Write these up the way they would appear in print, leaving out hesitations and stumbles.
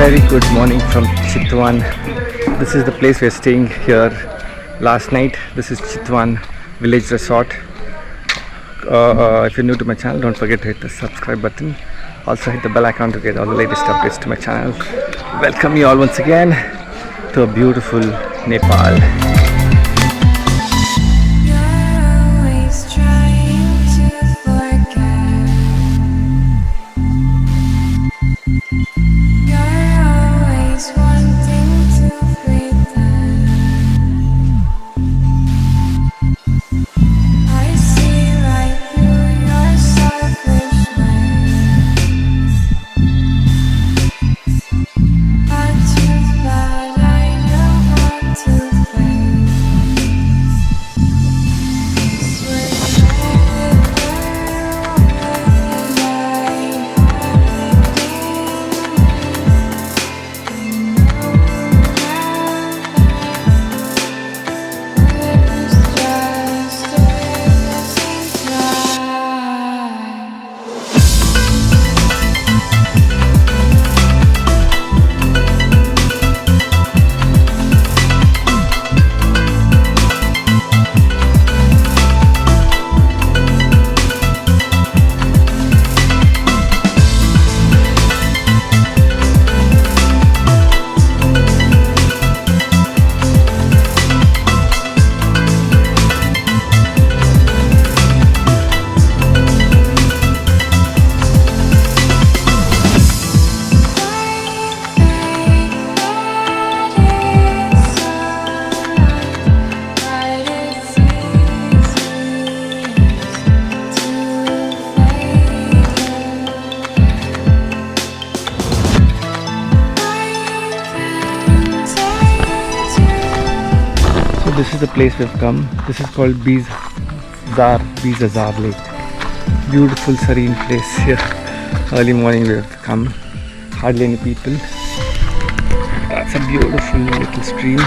Very good morning from Chitwan. This is the place we're staying here last night. This is Chitwan Village Resort. If you're new to my channel, don't forget to hit the subscribe button. Also hit the bell icon to get all the latest updates to my channel. Welcome you all once again to a beautiful Nepal. This is the place we've come. This is called Besisahar Lake. Beautiful serene place here. Early morning we've come. Hardly any people. That's a beautiful little stream.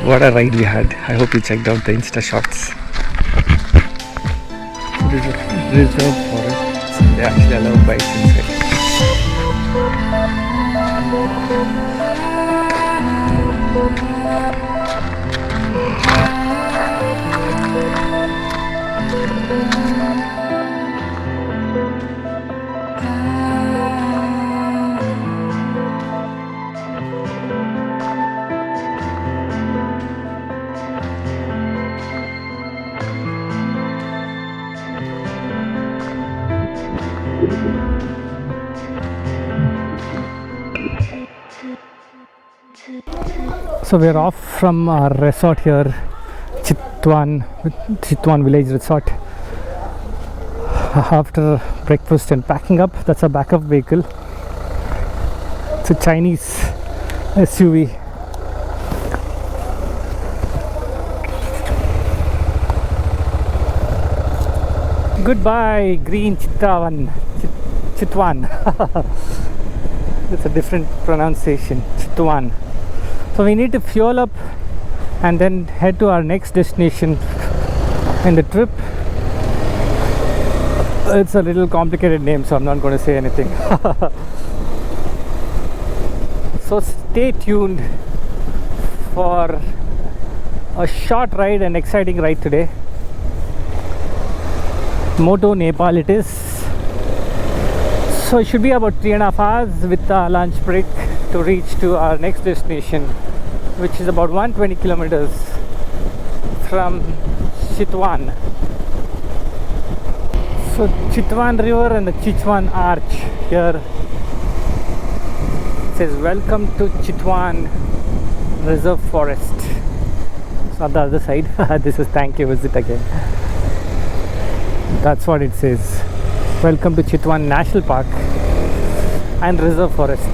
What a ride we had. I hope you checked out the Insta shots. So this is a reserve forest. They actually allow bikes inside. So we're off from our resort here, Chitwan Village Resort. After breakfast and packing up, that's a backup vehicle. It's a Chinese SUV. Goodbye, green Chitwan. It's a different pronunciation, Chitwan. So we need to fuel up and then head to our next destination in the trip. It's a little complicated name, so I'm not going to say anything. So stay tuned for a short ride and exciting ride today. Moto, Nepal it is. So it should be about 3.5 hours with a lunch break to reach to our next destination, which is about 120 kilometers from Chitwan. So Chitwan River and the Chitwan Arch here. It says welcome to Chitwan Reserve Forest. So on the other side, this is thank you, visit again. That's what it says. Welcome to Chitwan National Park and Reserve Forest.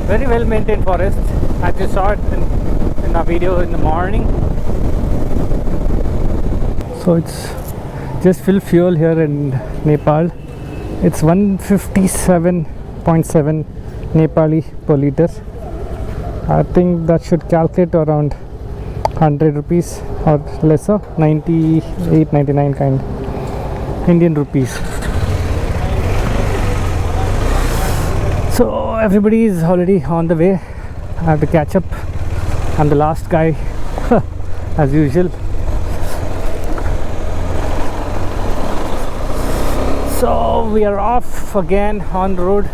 Very well maintained forest, as you saw it in our video in the morning. So it's just fill fuel here in Nepal. It's 157.7 Nepali per liter. I think that should calculate around 100 rupees or lesser, 98, 99 kind. Indian rupees. So everybody is already on the way. I have to catch up. I'm the last guy as usual. So we are off again on the road.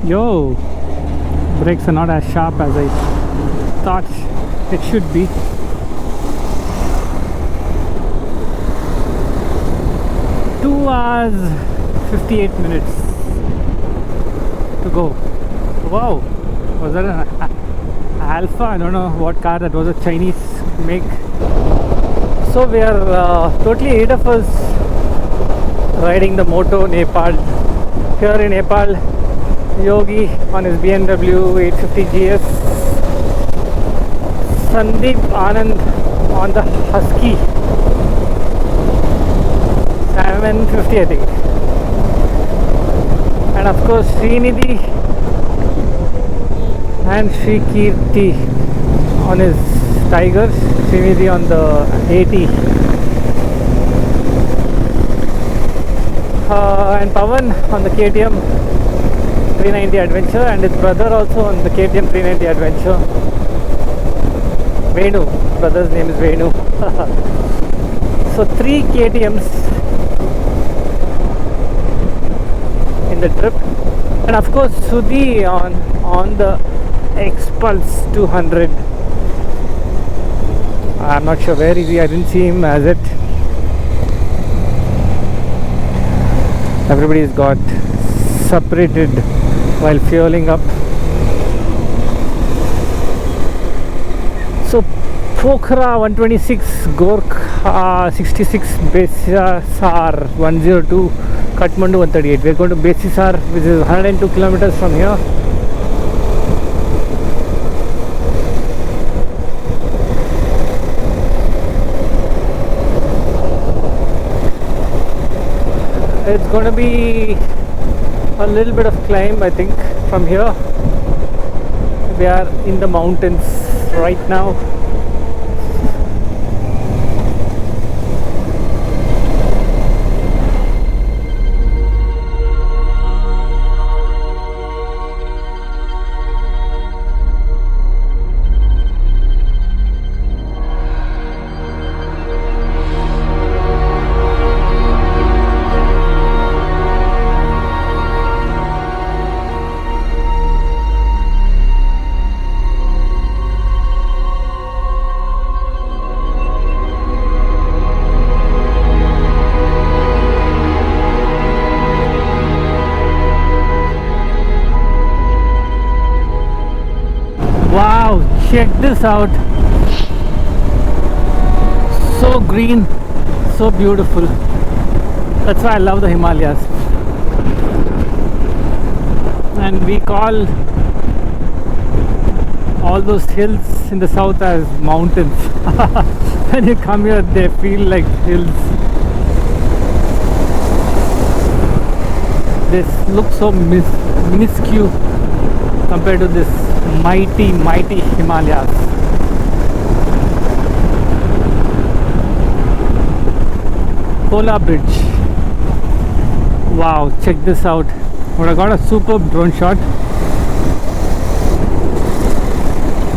Yo, brakes are not as sharp as I thought it should be. Two hours 58 minutes to go. Wow, was that an Alpha? I don't know what car that was, a Chinese make. So we are totally 8 of us riding the Moto Nepal. Here in Nepal, Yogi on his BMW 850 GS, Sandeep Anand on the Husky 750 I think, and of course Srinidhi and Sri Kirti on his Tiger, Srinidhi on the 80, and Pavan on the KTM 390 Adventure, and his brother also on the KTM 390 Adventure. Venu, brother's name is Venu. So 3 KTMs in the trip, and of course Sudhi on the Expulse 200. I'm not sure where is he. I didn't see him as it. Everybody's got separated while fueling up. So Pokhara 126, Gorkha 66, Besisahar 102, Kathmandu 138. We're going to Besisahar, which is 102 kilometers from here. It's going to be a little bit of climb, I think, from here. We are in the mountains right now. Wow, check this out. So green, so beautiful. That's why I love the Himalayas. And we call all those hills in the south as mountains. When you come here, they feel like hills. This looks so minuscule compared to this mighty Himalayas. Kola Bridge. Wow, check this out. But I got a superb drone shot,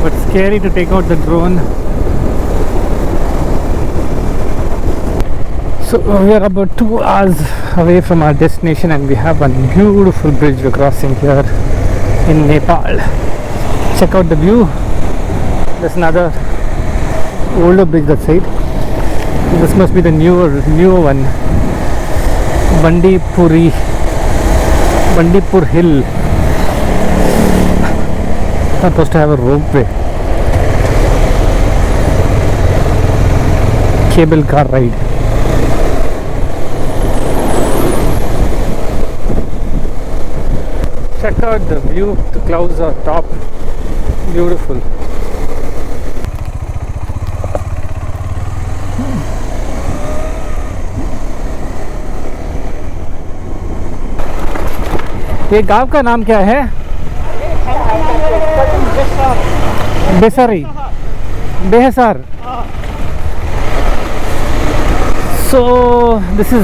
but scary to take out the drone. So we are about 2 hours away from our destination, and we have a beautiful bridge we're crossing here in Nepal. Check out the view. There's another older bridge that side. This must be the newer one. Bandipur Hill. Supposed to have a ropeway. Cable car ride. Check out the view. The clouds are top. Beautiful. ये गांव का नाम क्या है? बेसारी, बेहसार. So this is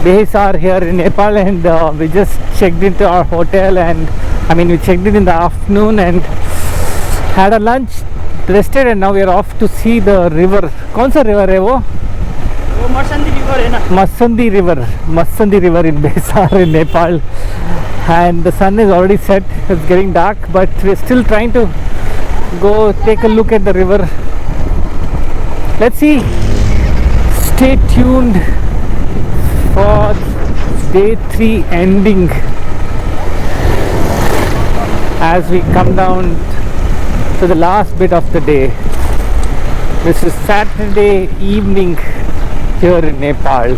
Besisahar here in Nepal, and we just checked into our hotel, and we checked in the afternoon and had a lunch, rested, and now we are off to see the river. कौन सा river है वो? वो मर्शंदी river है ना. Marshyangdi river in Besisahar in Nepal, and the sun is already set. It's getting dark, but we're still trying to go take a look at the river. Let's see. Stay tuned for day 3 ending as we come down to the last bit of the day. This is Saturday evening here in Nepal.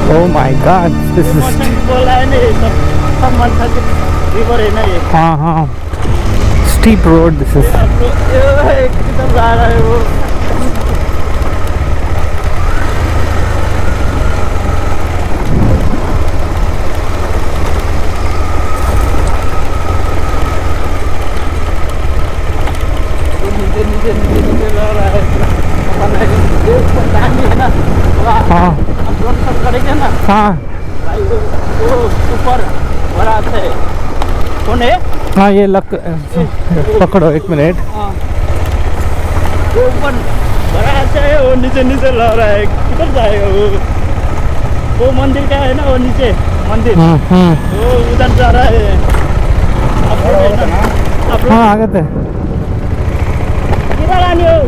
Oh my God, this is steep road. This is हाँ ऊपर बड़ा है. कौन है? हाँ ये पकड़ो एक मिनट. वो ऊपर बड़ा अच्छा है, वो नीचे नीचे लग रहा है. किधर जाएगा वो मंदिर का है ना, वो नीचे मंदिर वो उधर जा रहा है. हाँ आगे थे. किधर आने हो?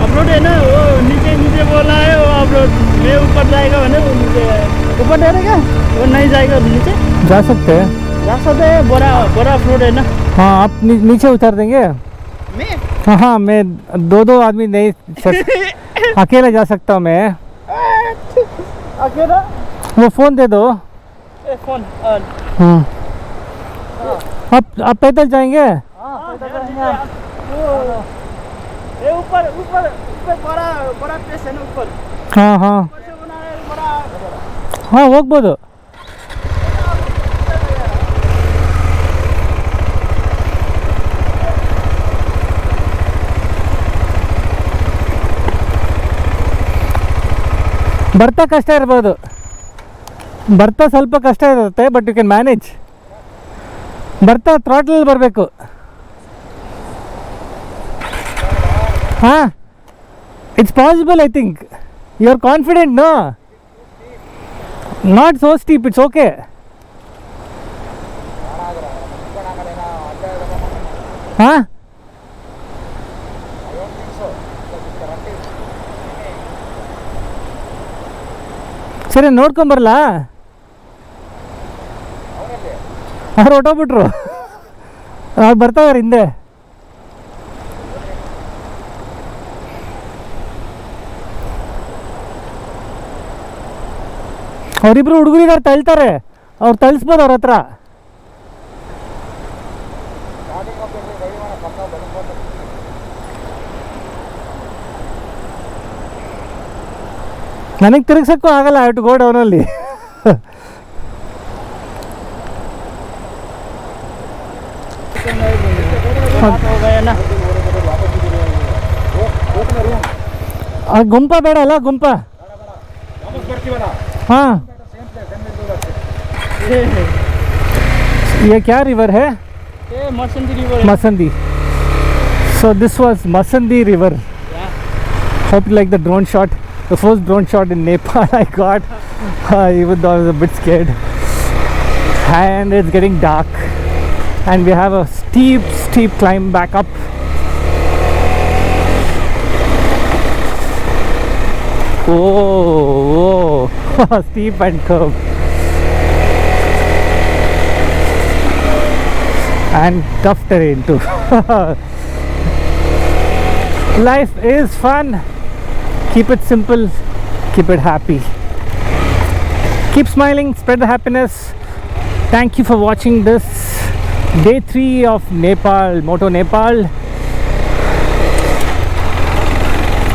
अपलोड है ना, वो नीचे नीचे बोला है वो अपलोड. मैं ऊपर जाएगा ना, वो नीचे ऊपर जाएगा, वो नहीं जाएगा नीचे. जा सकते हैं, बड़ा अपलोड है ना. हाँ आप नीचे उतार देंगे. मैं हाँ मैं 2 आदमी नहीं अकेला जा सकता हूँ मैं. अकेला? वो फोन दे दो. फोन आप पैदल जाएंगे? ऊपर बड़ा प्लेस है ना ऊपर. हाँ ಹೋಗ್ಬೋದು. ಬರ್ತಾ ಕಷ್ಟ ಇರ್ಬೋದು, ಬರ್ತಾ ಸ್ವಲ್ಪ ಕಷ್ಟ ಇರುತ್ತೆ, ಬಟ್ ಯು ಕ್ಯಾನ್ ಮ್ಯಾನೇಜ್. ಬರ್ತಾ ಥ್ರಾಟಲ್ ಬರಬೇಕು. ಹಾಂ it's possible. I think you are confident. No not so steep, it's okay. ಹಾಂ ಸರಿ ನೋಡ್ಕೊಂಬರಲ್ಲ. ಅವ್ರು ಹೊಟ್ಟೋಗ್ಬಿಟ್ರು, ಅವ್ರು ಬರ್ತಾವ್ರೆ ಹಿಂದೆ. ಅವರಿಬ್ರು ಹುಡುಗರಿಗಾರು ತಳ್ತಾರೆ, ಅವ್ರು ತಳಿಸ್ಬೋದು ಅವ್ರ ಹತ್ರ. ನನಗೆ ತಿರುಗ್ಸಕ್ಕೂ ಆಗಲ್ಲ. I have to go down ಅಲ್ಲಿ. ಗುಂಪ ಬೇಡ ಅಲ್ಲ, ಗುಂಪ. हाँ ये क्या रिवर है? ये मर्शंदी river. Marshyangdi. So this was Marshyangdi river. Yeah. Hope you like the drone shot. The first drone shot in Nepal I got. Even though I was a bit scared. And it's getting dark. And we have a steep climb back up. Whoa, whoa. Steep and curve. And tough terrain too. Life is fun. Keep it simple, keep it happy. Keep smiling, spread the happiness. Thank you for watching this day 3 of Nepal, Moto Nepal.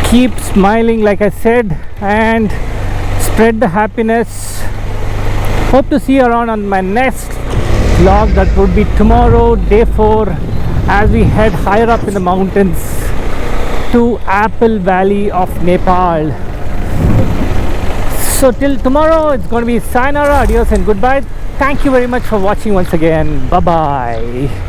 Keep smiling, like I said, and spread the happiness. Hope to see you around on my next vlog. That would be tomorrow, day 4, as we head higher up in the mountains to Apple Valley of Nepal. So till tomorrow, it's going to be sayonara, adios and goodbye. Thank you very much for watching once again. Bye bye.